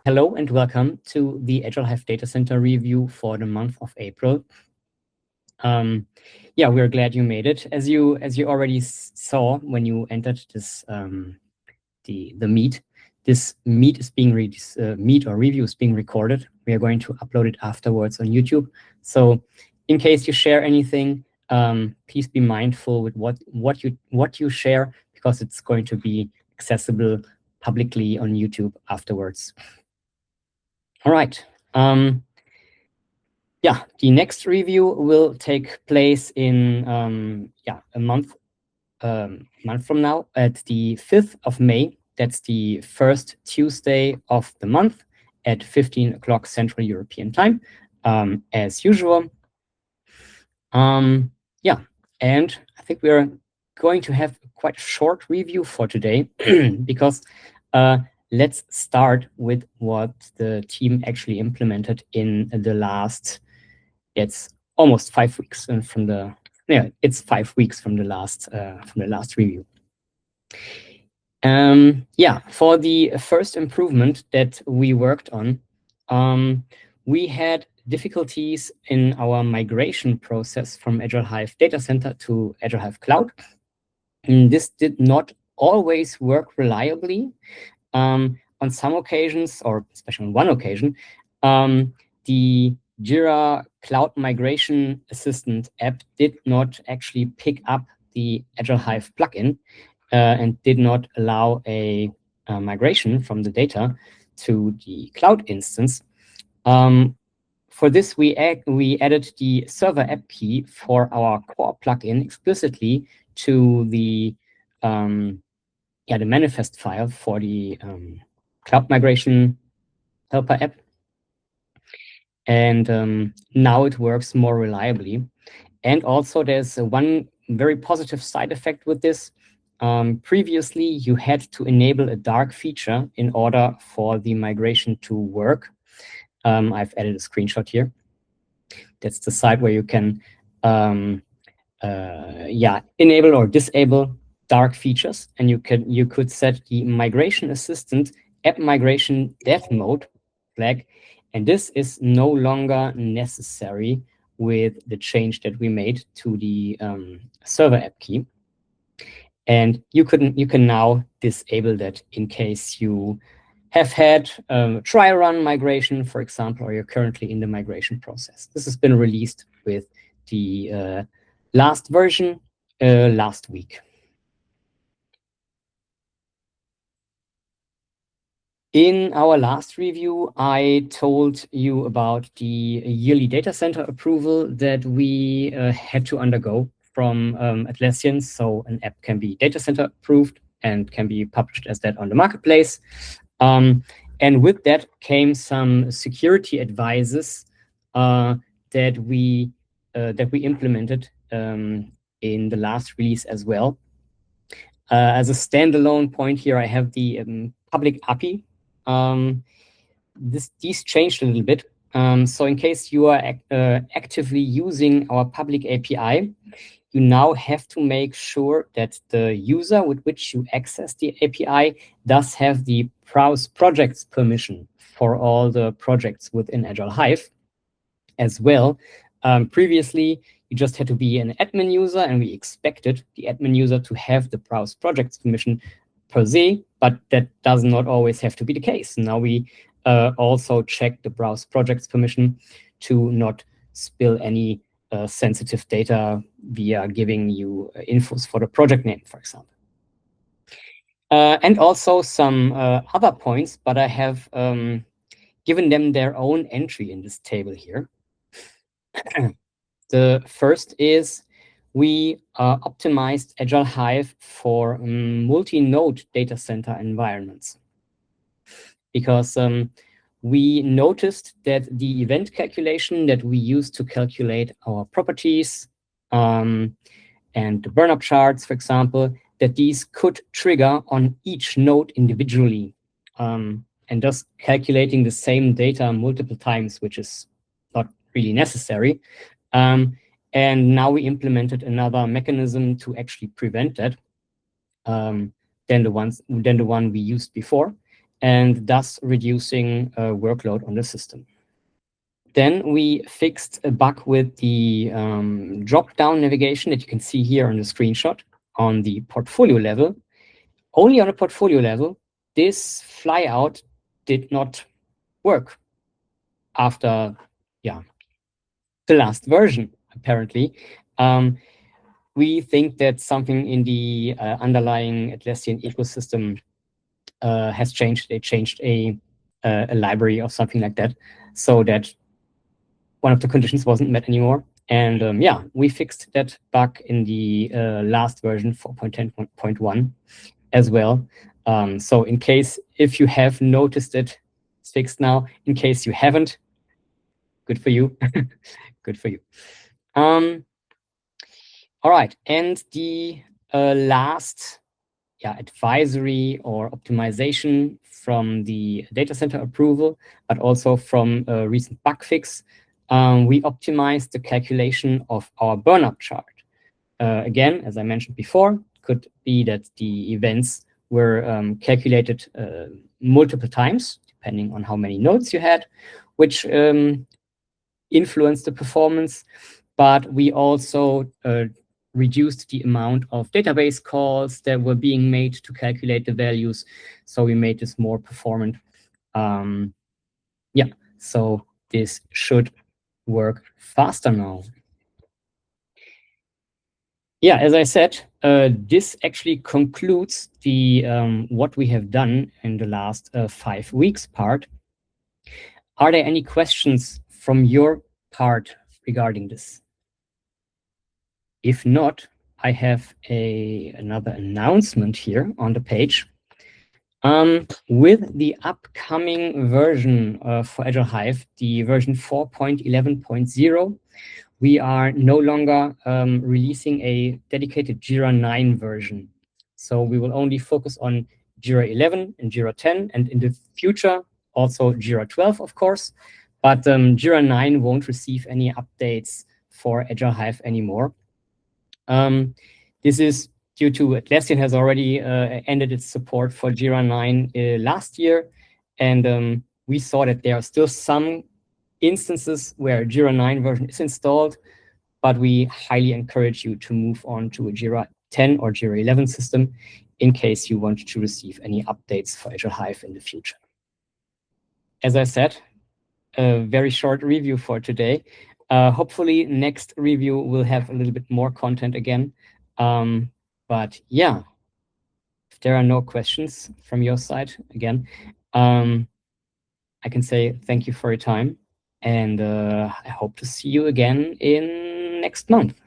Hello and welcome to the Agile Hive Data Center review for the month of April. Yeah, we're glad you made it. As you already saw when you entered this the meet, this meet is being meet or review is being recorded. We are going to upload it afterwards on YouTube. So, in case you share anything, please be mindful with what you share, because it's going to be accessible publicly on YouTube afterwards. All right. Yeah, the next review will take place in a month from now, at the 5th of May. That's the first Tuesday of the month at 15 o'clock Central European Time, as usual. Yeah, and I think we're going to have quite a short review for today because let's start with what the team actually implemented in the last. It's almost 5 weeks from the it's 5 weeks from the last review. For the first improvement that we worked on, we had difficulties in our migration process from Agile Hive Data Center to Agile Hive Cloud. And this did not always work reliably. On some occasions, or especially on one occasion, the Jira Cloud Migration Assistant app did not actually pick up the Agile Hive plugin and did not allow a migration from the data to the cloud instance. For this, we added the server app key for our core plugin explicitly to the manifest file for the cloud migration helper app. And now it works more reliably. And also there's one very positive side effect with this. Previously, you had to enable a dark feature in order for the migration to work. I've added a screenshot here. That's the side where you can enable or disable dark features, and you could set the migration assistant app migration dev mode flag, and this is no longer necessary with the change that we made to the server app key. And you can now disable that in case you have had trial run migration, for example, or you're currently in the migration process. This has been released with the last version last week. In our last review, I told you about the yearly data center approval that we had to undergo from Atlassian. So an app can be data center approved and can be published as that on the marketplace. And with that came some security advices that we implemented in the last release as well. As a standalone point here, I have the public API. These changed a little bit. So in case you are actively using our public API, you now have to make sure that the user with which you access the API does have the browse projects permission for all the projects within Agile Hive as well. Previously, you just had to be an admin user, and we expected the admin user to have the browse projects permission per se, but that does not always have to be the case. Now we also check the browse projects permission to not spill any sensitive data via giving you infos for the project name, for example. And also some other points, but I have given them their own entry in this table here. The first is we optimized Agile Hive for multi-node data center environments, because we noticed that the event calculation that we use to calculate our properties and the burn-up charts, for example, that these could trigger on each node individually, and thus calculating the same data multiple times, which is not really necessary. And now we implemented another mechanism to actually prevent that than the one we used before. and thus reducing workload on the system. Then we fixed a bug with the drop-down navigation that you can see here on the screenshot on the portfolio level. Only on a portfolio level, this flyout did not work after, the last version, apparently. We think that something in the underlying Atlassian ecosystem has changed. They changed a library or something like that, so that one of the conditions wasn't met anymore. And we fixed that bug in the last version 4.10.1 as well. So in case if you have noticed it, it's fixed now. In case you haven't, good for you. Good for you. All right, and the last advisory or optimization from the data center approval, but also from a recent bug fix, we optimized the calculation of our burnup chart. Again, as I mentioned before, could be that the events were calculated multiple times, depending on how many nodes you had, which influenced the performance. But we also reduced the amount of database calls that were being made to calculate the values. So we made this more performant. So this should work faster now. Yeah, as I said, this actually concludes the what we have done in the last 5 weeks part. Are there any questions from your part regarding this? If not, I have another announcement here on the page. With the upcoming version for Agile Hive, the version 4.11.0, we are no longer releasing a dedicated Jira 9 version. So we will only focus on Jira 11 and Jira 10, and in the future, also Jira 12, of course. But Jira 9 won't receive any updates for Agile Hive anymore. This is due to Atlassian has already ended its support for Jira 9 last year. And we saw that there are still some instances where Jira 9 version is installed, but we highly encourage you to move on to a Jira 10 or Jira 11 system in case you want to receive any updates for Agile Hive in the future. As I said, a very short review for today. Hopefully next review will have a little bit more content again. But yeah, if there are no questions from your side, again, I can say thank you for your time, and I hope to see you again in next month.